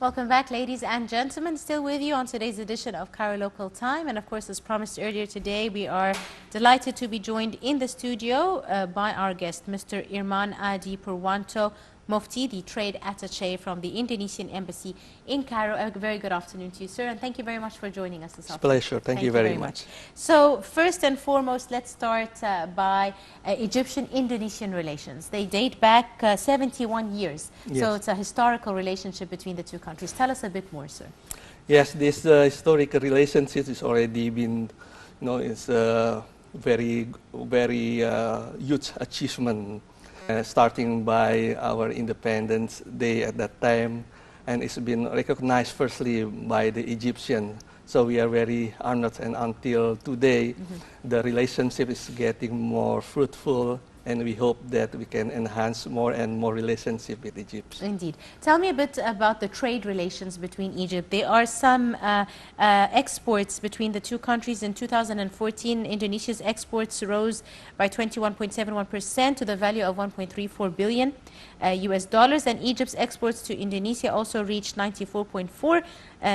Welcome back, ladies and gentlemen. Still with you on today's edition of Cairo Local Time. And of course, as promised earlier today, we are delighted to be joined in the studio by our guest, Mr. Irman Adi Purwanto Mufti, the trade attaché from the Indonesian Embassy in Cairo. A very good afternoon to you, sir, and thank you very much for joining us this afternoon. It's a pleasure. Thank you very much. So first and foremost, let's start by Egyptian-Indonesian relations. They date back 71 years. Yes. So it's a historical relationship between the two countries. Tell us a bit more, sir. Yes, this historical relationship has already been, it's a very huge achievement. Starting by our Independence Day at that time, and it's been recognized firstly by the Egyptian. So we are very honored, and until today, the relationship is getting more fruitful, and we hope that we can enhance more and more relationship with Egypt. Indeed. Tell me a bit about the trade relations between Egypt. There are some exports between the two countries. In 2014, Indonesia's exports rose by 21.71% to the value of 1.34 billion US dollars, and Egypt's exports to Indonesia also reached 94.4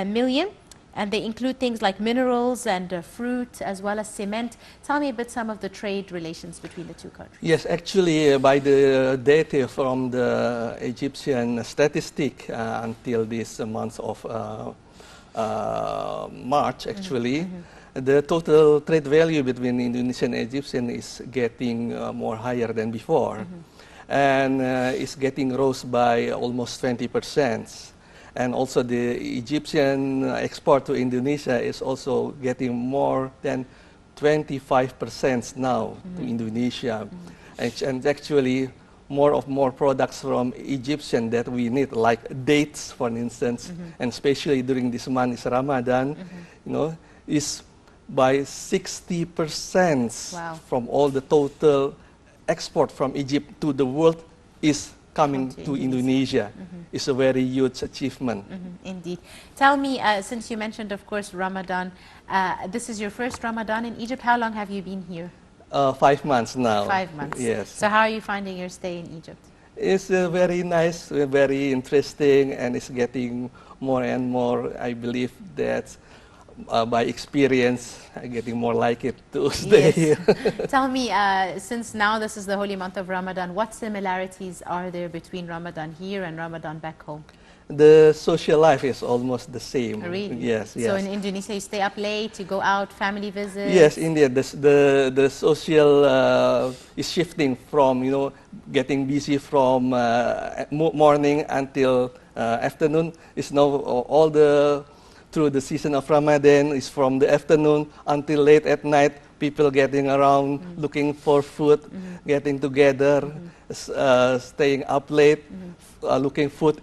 million. And they include things like minerals and fruit, as well as cement. Tell me a bit some of the trade relations between the two countries. Yes, actually, by the data from the Egyptian statistic until this month of March, actually, the total trade value between Indonesian and Egyptian is getting more higher than before. And it's getting rose by almost 20%. And also the Egyptian export to Indonesia is also getting more than 25% now to Indonesia. And actually more products from Egyptian that we need, like dates, for instance, and especially during this month is Ramadan, is by 60% from all the total export from Egypt to the world is coming to Indonesia. Is a very huge achievement. Indeed. Tell me, since you mentioned, of course, Ramadan, this is your first Ramadan in Egypt. How long have you been here? 5 months now. 5 months. Yes. So how are you finding your stay in Egypt? It's very nice, very interesting, and it's getting more and more. I believe that by experience, I'm getting more like it to stay here. Tell me, since now this is the holy month of Ramadan, what similarities are there between Ramadan here and Ramadan back home? The social life is almost the same. Really? Yes, yes. So in Indonesia, you stay up late, you go out, family visits? Yes, indeed. The social is shifting from, getting busy from morning until afternoon. It's now all through the season of Ramadan is from the afternoon until late at night, people getting around, looking for food, getting together, staying up late, looking food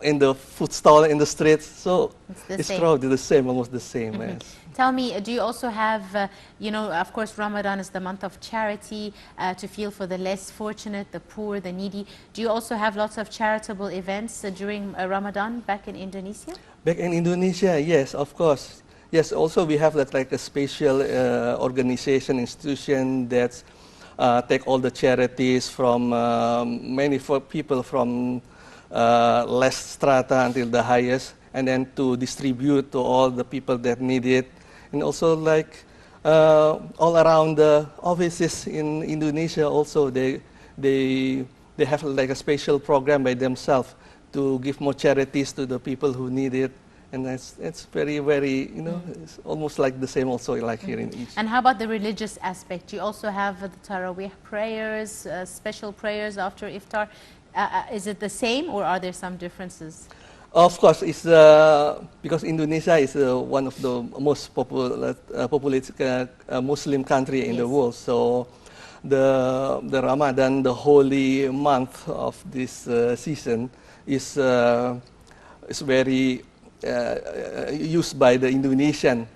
in the food stall in the streets. So it's crowded, almost the same. Yes. Tell me, do you also have, of course, Ramadan is the month of charity, to feel for the less fortunate, the poor, the needy. Do you also have lots of charitable events during Ramadan back in Indonesia? Back in Indonesia, yes, of course. Yes, also we have like a special organization, institution that take all the charities from many people from less strata until the highest, and then to distribute to all the people that need it. And also like all around the offices in Indonesia also, they have like a special program by themselves to give more charities to the people who need it. And it's very, it's almost like the same also like here in Egypt. And how about the religious aspect? Do you also have the Taraweeh prayers, special prayers after iftar? Is it the same, or are there some differences? Of course, it's because Indonesia is one of the most populated Muslim country in the world. So the Ramadan, the holy month of this season, is very used by the Indonesian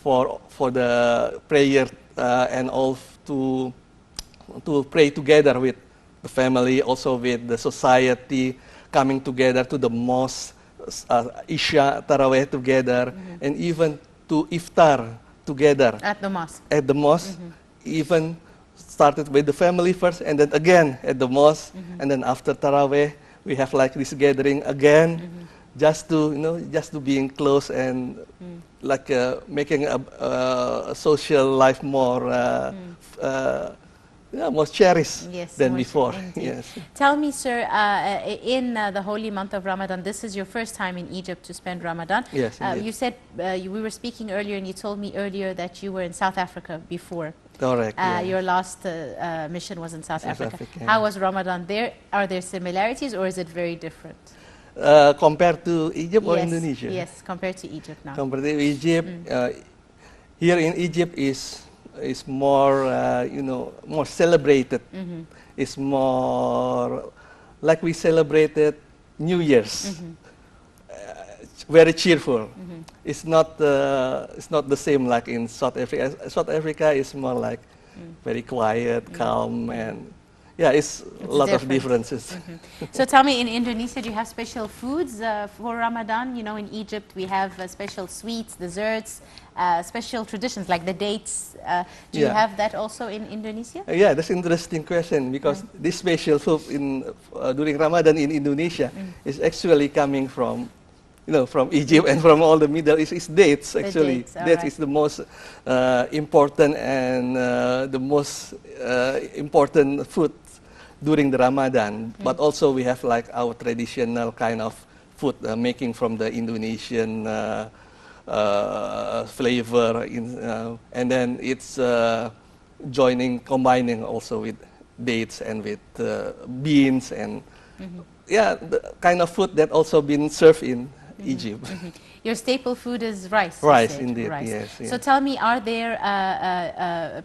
for the prayer and all to pray together with the family, also with the society, coming together to the mosque, Isha, Taraweh together, and even to iftar together. At the mosque? At the mosque, even started with the family first, and then again at the mosque, and then after Taraweh, we have like this gathering again, just to just to being close and like making a social life more yeah, more cherished Yes, than more before. indeed. Yes. Tell me, sir, in the holy month of Ramadan, this is your first time in Egypt to spend Ramadan. Yes, indeed. You said we were speaking earlier, and you told me earlier that you were in South Africa before. Correct. Yeah. Your last mission was in South Africa. Africa. How was Ramadan there? Are there similarities, or is it very different? Compared to Egypt or Yes, Indonesia? yes, compared to Egypt now. Compared to Egypt, here in Egypt is more more celebrated. It's more like we celebrated New Year's. Very cheerful. It's not the same like in South Africa. South Africa is more like very quiet, calm, and yeah, it's a lot of differences. So tell me, in Indonesia, do you have special foods for Ramadan? You know, in Egypt, we have special sweets, desserts, special traditions like the dates. Do you have that also in Indonesia? Yeah, that's an interesting question because this special food during Ramadan in Indonesia is actually coming from from Egypt and from all the Middle East. It's dates, actually. Dates is the most important and the most important food during the Ramadan. But also we have like our traditional kind of food making from the Indonesian flavor, and then it's combining also with dates and with beans and yeah, the kind of food that also been served in Egypt. Your staple food is rice. Rice, indeed. Rice. Yes. So tell me, are there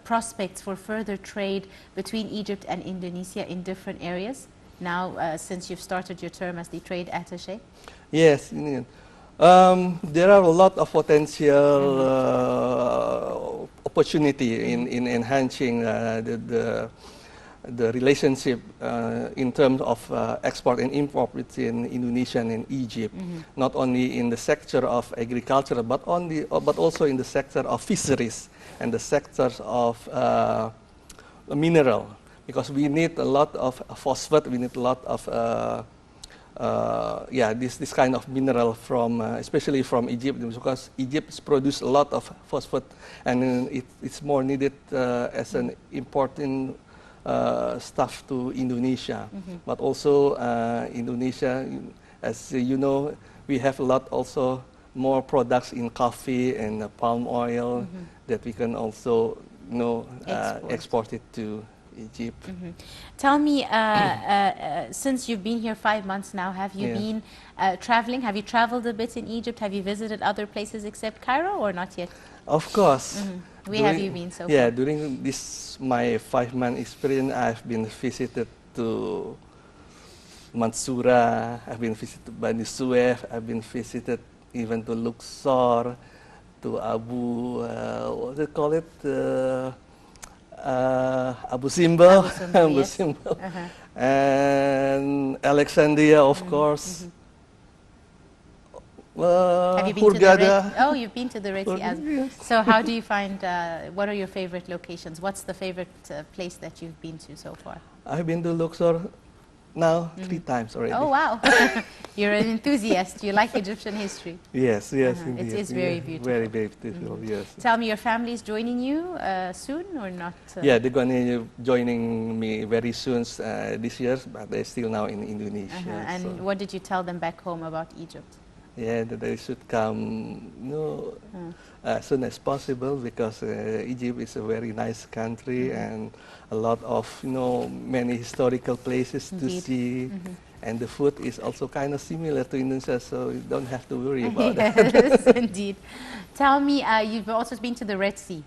prospects for further trade between Egypt and Indonesia in different areas now, since you've started your term as the trade attaché? Yes, indeed. There are a lot of potential opportunity in enhancing the relationship in terms of export and import between Indonesia and Egypt, not only in the sector of agriculture, but also in the sector of fisheries and the sectors of mineral, because we need a lot of phosphate, we need a lot of this kind of mineral from especially from Egypt, because Egypt produces a lot of phosphate, and it's more needed as an important stuff to Indonesia. But also Indonesia, as you know, we have a lot also more products in coffee and palm oil that we can also export it to Egypt. Tell me, since you've been here 5 months now, have you been traveling? Have you traveled a bit in Egypt? Have you visited other places except Cairo, or not yet? Of course. Where have you been so far? Yeah, during this my 5-month experience, I've been visited to Wawancara, I've been visited Bani Suef, I've been visited even to Luxor, to what do you call it? Abu Simbel, and Alexandria, of course. Have you been to the Red? Oh, you've been to the Red Sea. Yes. So how do you find, what are your favorite locations? What's the favorite place that you've been to so far? I've been to Luxor now 3 times already. Oh, wow. You're an enthusiast. You like Egyptian history. Yes, indeed. It is very beautiful. Very, very beautiful, yes. Tell me, your family is joining you soon or not? Yeah, they're going to joining me very soon this year, but they're still now in Indonesia. And what did you tell them back home about Egypt? Yeah, that they should come as soon as possible, because Egypt is a very nice country and a lot of many historical places to see, and the food is also kind of similar to Indonesia, so you don't have to worry about that. Yes, indeed. Tell me, you've also been to the Red Sea.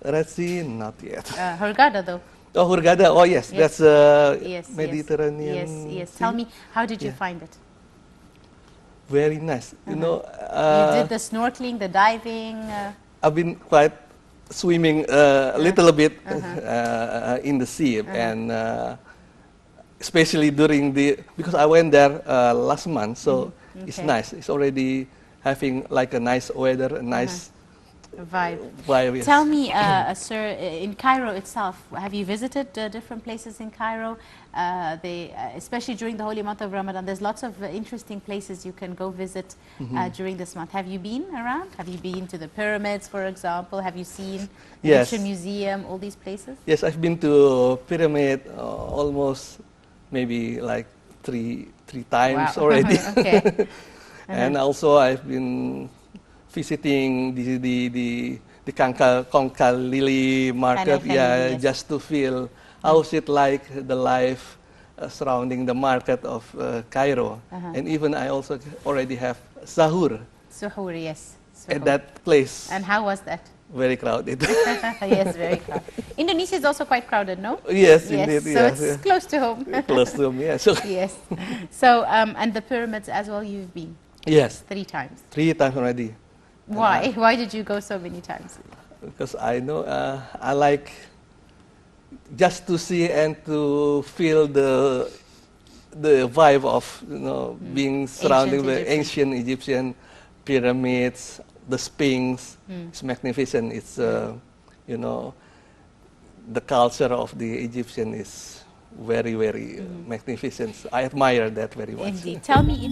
Red Sea, not yet. Hurghada, though. Oh, Hurghada. Oh, yes, that's Mediterranean. Yes. Tell me, how did you find it? Very nice. You know, you did the snorkeling, the diving. I've been quite swimming a little bit in the sea, and especially during because I went there last month, so it's nice. It's already having like a nice weather, a nice vibe. Yes. Tell me, sir, in Cairo itself, have you visited different places in Cairo? Especially during the holy month of Ramadan, there's lots of interesting places you can go visit during this month. Have you been around? Have you been to the pyramids, for example? Have you seen the Yes. Egyptian Museum, all these places? Yes, I've been to pyramid almost maybe like three times Wow. already. Okay. And also I've been visiting the Konkalili market, Yes. just to feel how's it like the life surrounding the market of Cairo. And even I also already have sahur Suhoor, yes. at Suhoor. that place. And how was that? Very crowded. Yes, very crowded. Indonesia is also quite crowded, no? Yes, Yes, indeed. so Yes, it's close to home. close to me. Yes. Yes. So, and the pyramids as well, you've been Yes, 3 times. 3 times already. Why? Why did you go so many times? Because I know I like just to see and to feel the vibe of being surrounded by ancient Egyptian pyramids, the Sphinx. It's magnificent. It's the culture of the Egyptian is very magnificent. I admire that very much. Indeed. Tell me.